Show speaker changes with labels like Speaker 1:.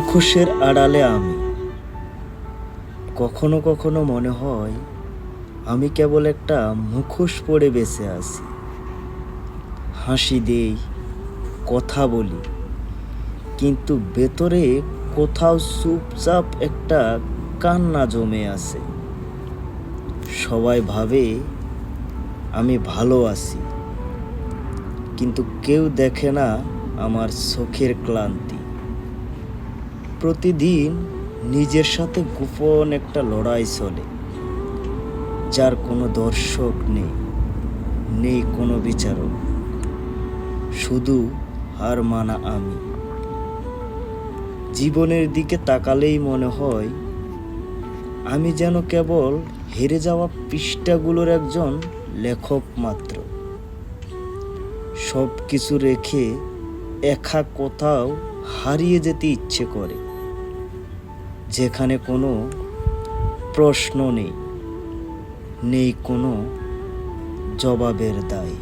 Speaker 1: মুখোশের আড়ালে আমি। কখনো কখনো মনে হয় আমি কেবল একটা মুখোশ পরে বেঁচে আছি। হাসি দেই, কথা বলি, কিন্তু ভেতরে কোথাও চুপচাপ একটা কান্না জমে আছে। সবাই ভাবে আমি ভালো আছি, কিন্তু কেউ দেখে না আমার চোখের ক্লান্তি। প্রতিদিন নিজের সাথে গোপন একটা লড়াই চলে, যার কোনো দর্শক নেই, নেই কোনো বিচারক, শুধু হার মানা আমি। জীবনের দিকে তাকালেই মনে হয় আমি যেন কেবল হেরে যাওয়া পৃষ্ঠাগুলোর একজন লেখক মাত্র। সব কিছু রেখে একা কোথাও হারিয়ে যেতে ইচ্ছে করে, যেখানে কোনো প্রশ্ন নেই, নেই কোনো জবাবের দায়।